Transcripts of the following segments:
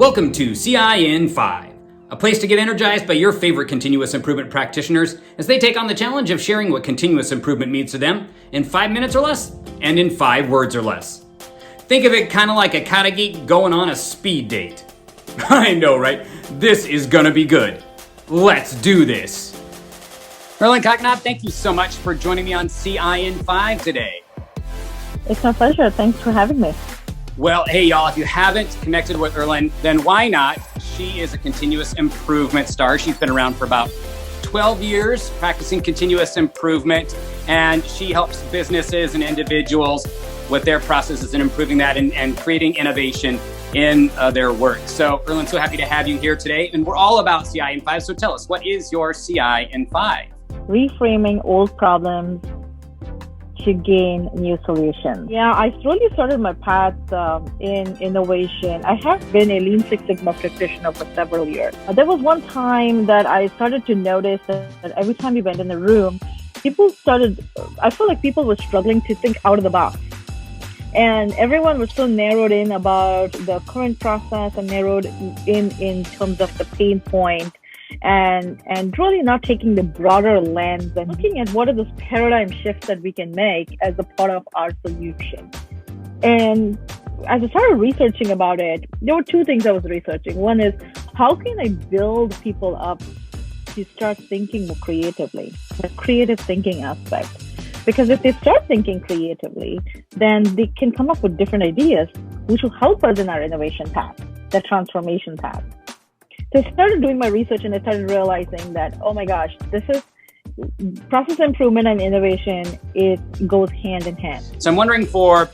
Welcome to CI in 5, a place to get energized by your favorite continuous improvement practitioners as they take on the challenge of sharing what continuous improvement means to them in 5 minutes or less and in 5 words or less. Think of it kind of like a kata geek going on a speed date. I know, right? This is gonna be good. Let's do this. Erlin, Kakkanad, thank you so much for joining me on CI in 5 today. It's my pleasure. Thanks for having me. Well, hey, y'all, if you haven't connected with Erlin, then why not? She is a continuous improvement star. She's been around for about 12 years practicing continuous improvement, and she helps businesses and individuals with their processes and improving that and creating innovation in their work. So, Erlin, so happy to have you here today. And we're all about CI in 5. So tell us, what is your CI in 5? Reframing old problems to gain new solutions. Yeah, I slowly started my path in innovation. I have been a Lean Six Sigma practitioner for several years. There was one time that I started to notice that every time we went in the room, I felt like people were struggling to think out of the box. And everyone was so narrowed in about the current process and narrowed in terms of the pain point. And really not taking the broader lens and looking at what are those paradigm shifts that we can make as a part of our solution. And as I started researching about it, there were two things I was researching. One is, how can I build people up to start thinking more creatively, the creative thinking aspect? Because if they start thinking creatively, then they can come up with different ideas, which will help us in our innovation path, the transformation path. So I started doing my research and I started realizing that, oh my gosh, this is process improvement and innovation. It goes hand in hand. So I'm wondering for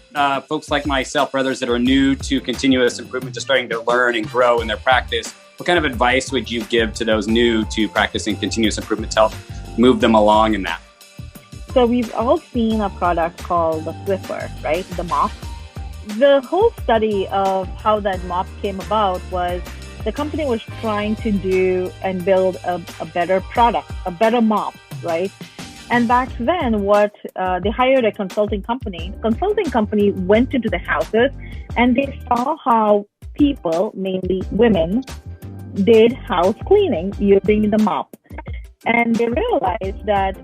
folks like myself, or others that are new to continuous improvement, just starting to learn and grow in their practice, what kind of advice would you give to those new to practicing continuous improvement to help move them along in that? So we've all seen a product called the Swiffer, right? The mop. The whole study of how that mop came about was the company was trying to do and build a better product, a better mop, right? And back then, they hired a consulting company. The consulting company went into the houses and they saw how people, mainly women, did house cleaning using the mop. And they realized that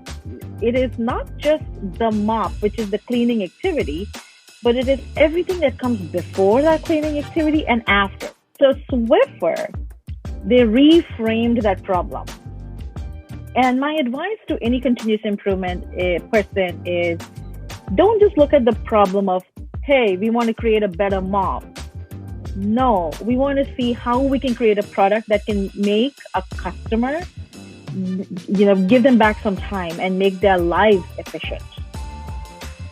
it is not just the mop, which is the cleaning activity, but it is everything that comes before that cleaning activity and after. So Swiffer, they reframed that problem. And my advice to any continuous improvement person is, don't just look at the problem of, hey, we want to create a better mop. No, we want to see how we can create a product that can make a customer, give them back some time and make their lives efficient.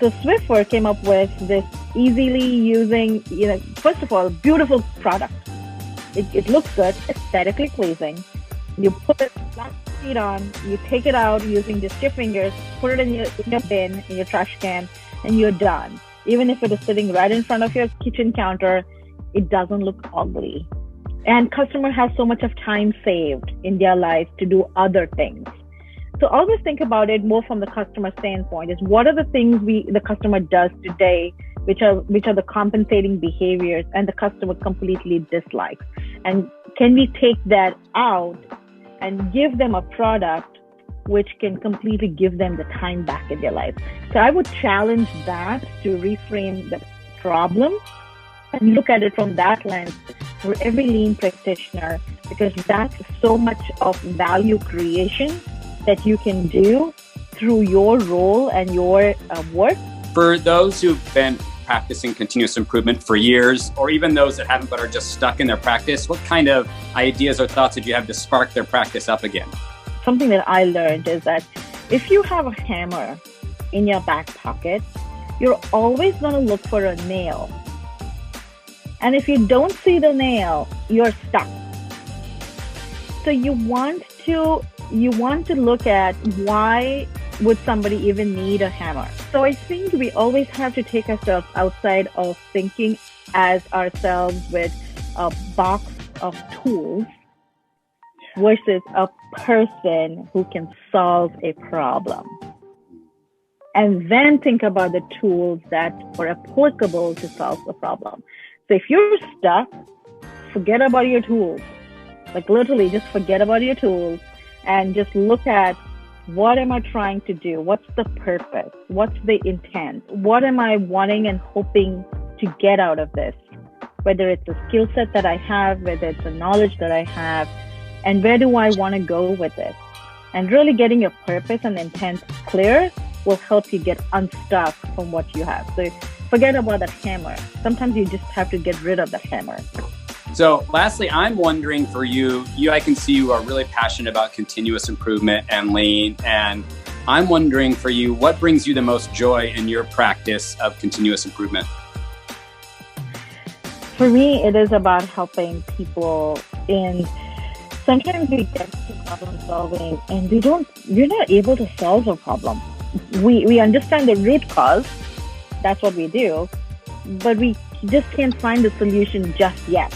So Swiffer came up with this easily using, first of all, beautiful product. It looks good, aesthetically pleasing. You put it flat feet on, you take it out using just your fingers, put it in your bin, in your trash can, and you're done. Even if it is sitting right in front of your kitchen counter, it doesn't look ugly. And customer has so much of time saved in their life to do other things. So always think about it more from the customer standpoint, is what are the things the customer does today, which are the compensating behaviors and the customer completely dislikes. And can we take that out and give them a product which can completely give them the time back in their life? So I would challenge that to reframe the problem and look at it from that lens for every lean practitioner, because that's so much of value creation that you can do through your role and your work. For those who've been practicing continuous improvement for years, or even those that haven't but are just stuck in their practice, what kind of ideas or thoughts did you have to spark their practice up again? Something that I learned is that if you have a hammer in your back pocket, you're always going to look for a nail. And if you don't see the nail, you're stuck. So you want to look at, why would somebody even need a hammer? So I think we always have to take ourselves outside of thinking as ourselves with a box of tools versus a person who can solve a problem. And then think about the tools that are applicable to solve the problem. So if you're stuck, forget about your tools. Like literally just forget about your tools and just look at, what am I trying to do? What's the purpose? What's the intent? What am I wanting and hoping to get out of this? Whether it's a skill set that I have, whether it's a knowledge that I have, and where do I want to go with it? And really getting your purpose and intent clear will help you get unstuck from what you have. So forget about that hammer. Sometimes you just have to get rid of the hammer. So lastly, I'm wondering for you, I can see you are really passionate about continuous improvement and lean. And I'm wondering for you, what brings you the most joy in your practice of continuous improvement? For me, it is about helping people in, sometimes we get to problem solving and we're not able to solve a problem. We understand the root cause, that's what we do, but we just can't find the solution just yet.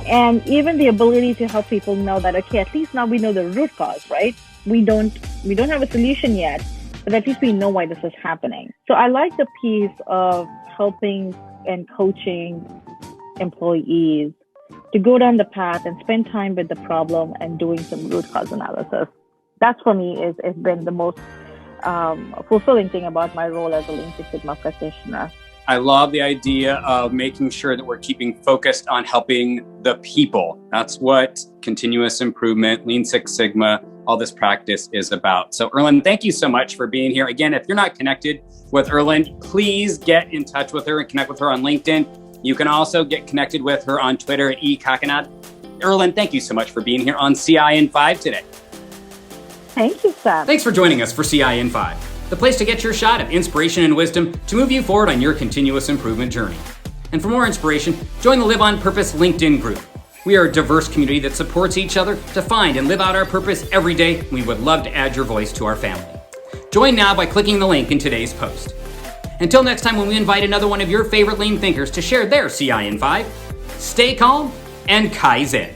And even the ability to help people know that, okay, at least now we know the root cause, right? We don't have a solution yet, but at least we know why this is happening. So I like the piece of helping and coaching employees to go down the path and spend time with the problem and doing some root cause analysis. That's for me has been the most fulfilling thing about my role as a Lean Six Sigma practitioner. I love the idea of making sure that we're keeping focused on helping the people. That's what continuous improvement, Lean Six Sigma, all this practice is about. So Erlin, thank you so much for being here. Again, if you're not connected with Erlin, please get in touch with her and connect with her on LinkedIn. You can also get connected with her on Twitter at Kakkanad. Erlin, thank you so much for being here on CI in 5 today. Thank you, Sam. Thanks for joining us for CI in 5. The place to get your shot of inspiration and wisdom to move you forward on your continuous improvement journey. And for more inspiration, join the Live on Purpose LinkedIn group. We are a diverse community that supports each other to find and live out our purpose every day. We would love to add your voice to our family. Join now by clicking the link in today's post. Until next time, when we invite another one of your favorite lean thinkers to share their CI in 5, stay calm and Kaizen.